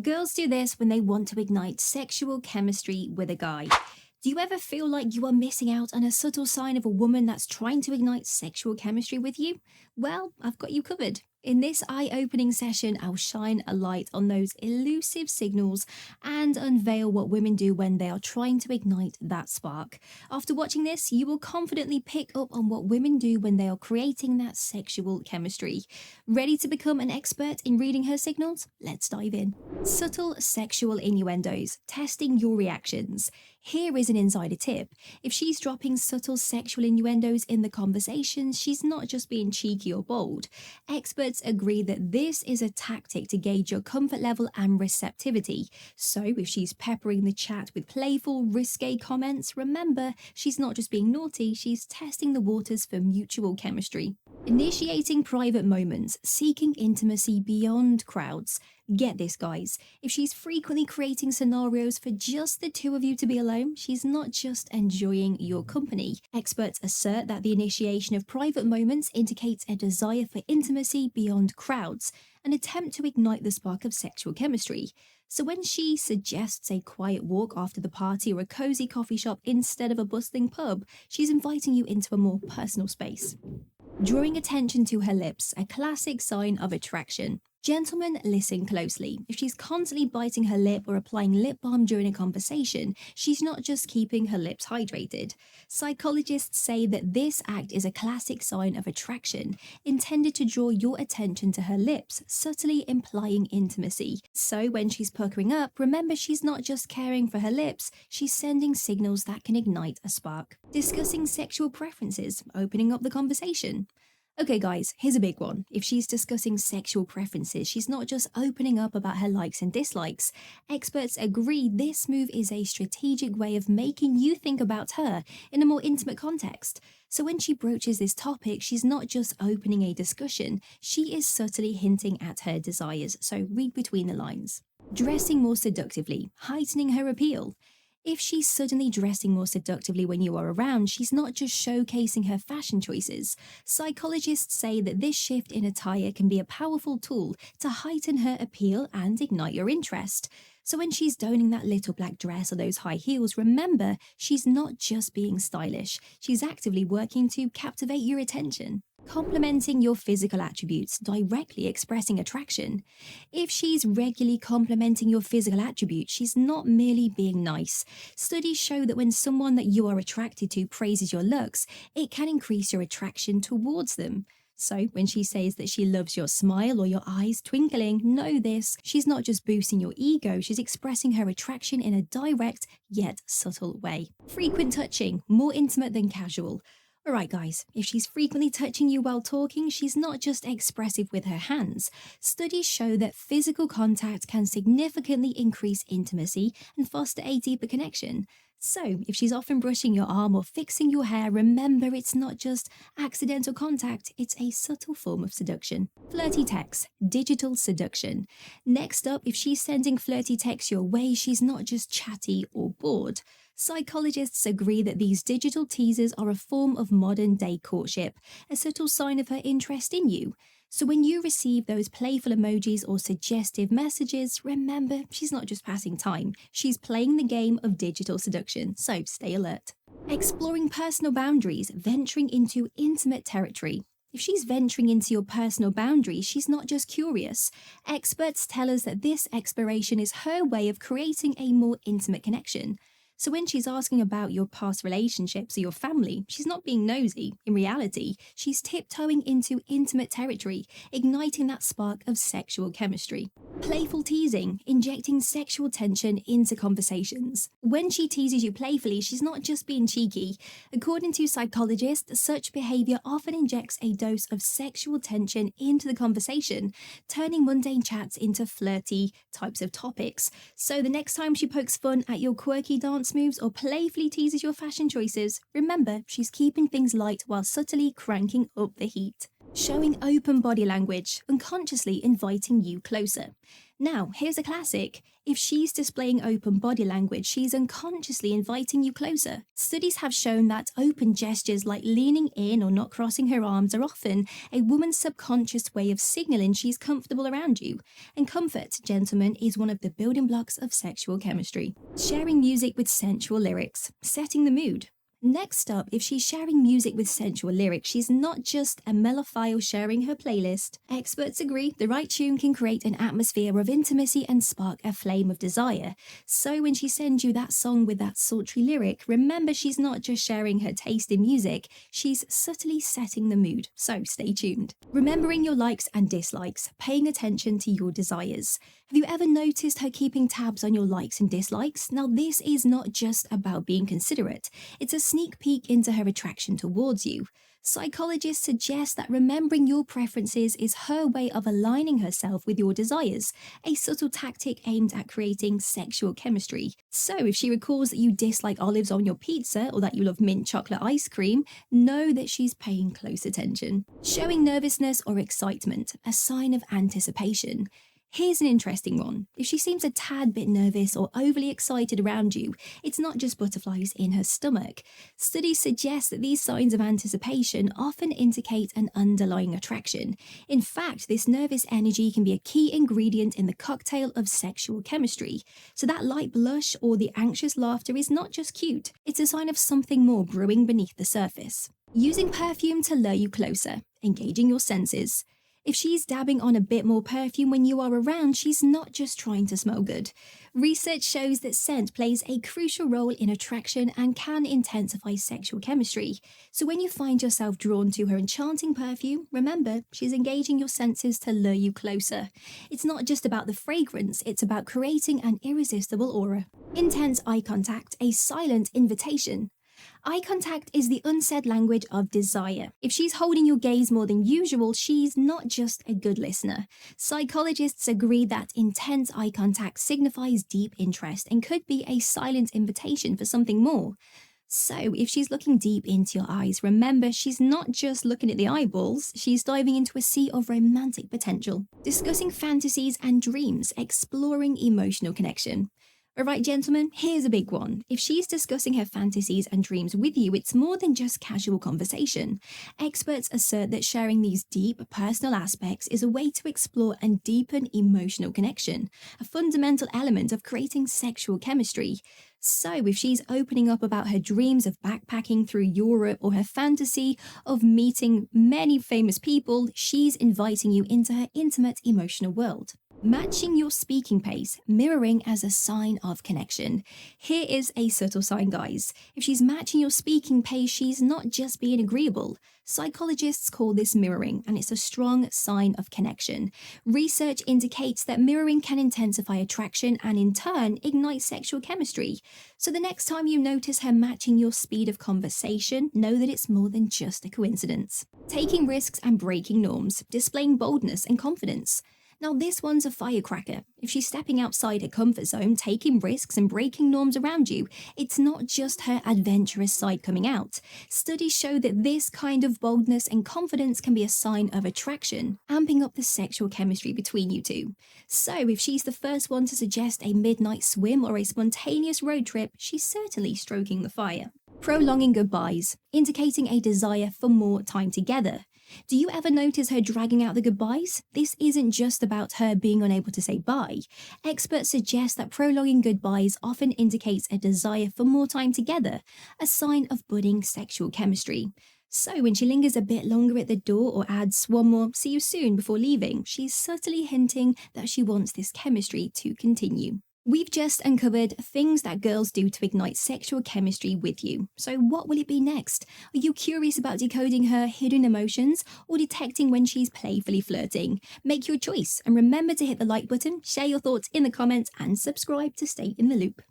Girls do this when they want to ignite sexual chemistry with a guy. Do you ever feel like you are missing out on a subtle sign of a woman that's trying to ignite sexual chemistry with you? Well, I've got you covered. In this eye-opening session, I'll shine a light on those elusive signals and unveil what women do when they are trying to ignite that spark. After watching this, you will confidently pick up on what women do when they are creating that sexual chemistry. Ready to become an expert in reading her signals? Let's dive in. Subtle sexual innuendos, testing your reactions. Here is an insider tip. If she's dropping subtle sexual innuendos in the conversation, she's not just being cheeky or bold. Experts agree that this is a tactic to gauge your comfort level and receptivity. So if she's peppering the chat with playful, risque comments, remember, she's not just being naughty, she's testing the waters for mutual chemistry. Initiating private moments, seeking intimacy beyond crowds. Get this, guys. If she's frequently creating scenarios for just the two of you to be alone, she's not just enjoying your company. Experts assert that the initiation of private moments indicates a desire for intimacy beyond crowds, an attempt to ignite the spark of sexual chemistry. So when she suggests a quiet walk after the party or a cozy coffee shop instead of a bustling pub, she's inviting you into a more personal space. Drawing attention to her lips, a classic sign of attraction. Gentlemen, listen closely. If she's constantly biting her lip or applying lip balm during a conversation, she's not just keeping her lips hydrated. Psychologists say that this act is a classic sign of attraction, intended to draw your attention to her lips, subtly implying intimacy. So when she's puckering up, remember she's not just caring for her lips, she's sending signals that can ignite a spark. Discussing sexual preferences, opening up the conversation. Okay guys, here's a big one. If she's discussing sexual preferences, she's not just opening up about her likes and dislikes. Experts agree this move is a strategic way of making you think about her in a more intimate context. So when she broaches this topic, she's not just opening a discussion, she is subtly hinting at her desires, so read between the lines. Dressing more seductively, heightening her appeal. If she's suddenly dressing more seductively when you are around, she's not just showcasing her fashion choices. Psychologists say that this shift in attire can be a powerful tool to heighten her appeal and ignite your interest. So when she's donning that little black dress or those high heels, remember, she's not just being stylish. She's actively working to captivate your attention. Complimenting your physical attributes, directly expressing attraction. If she's regularly complimenting your physical attributes, she's not merely being nice. Studies show that when someone that you are attracted to praises your looks, it can increase your attraction towards them. So when she says that she loves your smile or your eyes twinkling, know this, she's not just boosting your ego, she's expressing her attraction in a direct yet subtle way. Frequent touching, more intimate than casual. Alright guys, if she's frequently touching you while talking, she's not just expressive with her hands. Studies show that physical contact can significantly increase intimacy and foster a deeper connection. So, if she's often brushing your arm or fixing your hair, remember it's not just accidental contact, it's a subtle form of seduction. Flirty texts, digital seduction. Next up, if she's sending flirty texts your way, she's not just chatty or bored. Psychologists agree that these digital teasers are a form of modern-day courtship, a subtle sign of her interest in you. So when you receive those playful emojis or suggestive messages, remember, she's not just passing time, she's playing the game of digital seduction, so stay alert. Exploring personal boundaries, venturing into intimate territory. If she's venturing into your personal boundaries, she's not just curious. Experts tell us that this exploration is her way of creating a more intimate connection. So when she's asking about your past relationships or your family, she's not being nosy. In reality, she's tiptoeing into intimate territory, igniting that spark of sexual chemistry. Playful teasing, injecting sexual tension into conversations. When she teases you playfully, she's not just being cheeky. According to psychologists, such behavior often injects a dose of sexual tension into the conversation, turning mundane chats into flirty types of topics. So the next time she pokes fun at your quirky dance moves or playfully teases your fashion choices, remember, she's keeping things light while subtly cranking up the heat. Showing open body language, unconsciously inviting you closer. Now, here's a classic. If she's displaying open body language, she's unconsciously inviting you closer. Studies have shown that open gestures like leaning in or not crossing her arms are often a woman's subconscious way of signaling she's comfortable around you. And comfort, gentlemen, is one of the building blocks of sexual chemistry. Sharing music with sensual lyrics, setting the mood. Next up, if she's sharing music with sensual lyrics, she's not just a melophile sharing her playlist. Experts agree the right tune can create an atmosphere of intimacy and spark a flame of desire. So when she sends you that song with that sultry lyric, remember she's not just sharing her taste in music, she's subtly setting the mood. So stay tuned. Remembering your likes and dislikes, paying attention to your desires. Have you ever noticed her keeping tabs on your likes and dislikes? Now, this is not just about being considerate. It's a sneak peek into her attraction towards you. Psychologists suggest that remembering your preferences is her way of aligning herself with your desires, a subtle tactic aimed at creating sexual chemistry. So if she recalls that you dislike olives on your pizza or that you love mint chocolate ice cream, know that she's paying close attention. Showing nervousness or excitement, a sign of anticipation. Here's an interesting one. If she seems a tad bit nervous or overly excited around you, it's not just butterflies in her stomach. Studies suggest that these signs of anticipation often indicate an underlying attraction. In fact, this nervous energy can be a key ingredient in the cocktail of sexual chemistry. So that light blush or the anxious laughter is not just cute, it's a sign of something more brewing beneath the surface. Using perfume to lure you closer, engaging your senses. If she's dabbing on a bit more perfume when you are around, she's not just trying to smell good. Research shows that scent plays a crucial role in attraction and can intensify sexual chemistry. So when you find yourself drawn to her enchanting perfume, remember, she's engaging your senses to lure you closer. It's not just about the fragrance, it's about creating an irresistible aura. Intense eye contact, a silent invitation. Eye contact is the unsaid language of desire. If she's holding your gaze more than usual, she's not just a good listener. Psychologists agree that intense eye contact signifies deep interest and could be a silent invitation for something more. So if she's looking deep into your eyes, remember she's not just looking at the eyeballs, she's diving into a sea of romantic potential. Discussing fantasies and dreams, exploring emotional connection. Alright, gentlemen, here's a big one. If she's discussing her fantasies and dreams with you, it's more than just casual conversation. Experts assert that sharing these deep, personal aspects is a way to explore and deepen emotional connection, a fundamental element of creating sexual chemistry. So if she's opening up about her dreams of backpacking through Europe or her fantasy of meeting many famous people, she's inviting you into her intimate emotional world. Matching your speaking pace, mirroring as a sign of connection. Here is a subtle sign, guys. If she's matching your speaking pace, she's not just being agreeable. Psychologists call this mirroring, and it's a strong sign of connection. Research indicates that mirroring can intensify attraction and in turn ignite sexual chemistry. So the next time you notice her matching your speed of conversation, know that it's more than just a coincidence. Taking risks and breaking norms, displaying boldness and confidence. Now this one's a firecracker. If she's stepping outside her comfort zone, taking risks and breaking norms around you, it's not just her adventurous side coming out. Studies show that this kind of boldness and confidence can be a sign of attraction, amping up the sexual chemistry between you two. So if she's the first one to suggest a midnight swim or a spontaneous road trip, she's certainly stoking the fire. Prolonging goodbyes, indicating a desire for more time together. Do you ever notice her dragging out the goodbyes? This isn't just about her being unable to say bye. Experts suggest that prolonging goodbyes often indicates a desire for more time together, a sign of budding sexual chemistry. So when she lingers a bit longer at the door or adds one more "see you soon" before leaving, she's subtly hinting that she wants this chemistry to continue. We've just uncovered things that girls do to ignite sexual chemistry with you. So what will it be next? Are you curious about decoding her hidden emotions or detecting when she's playfully flirting? Make your choice and remember to hit the like button, share your thoughts in the comments and subscribe to stay in the loop.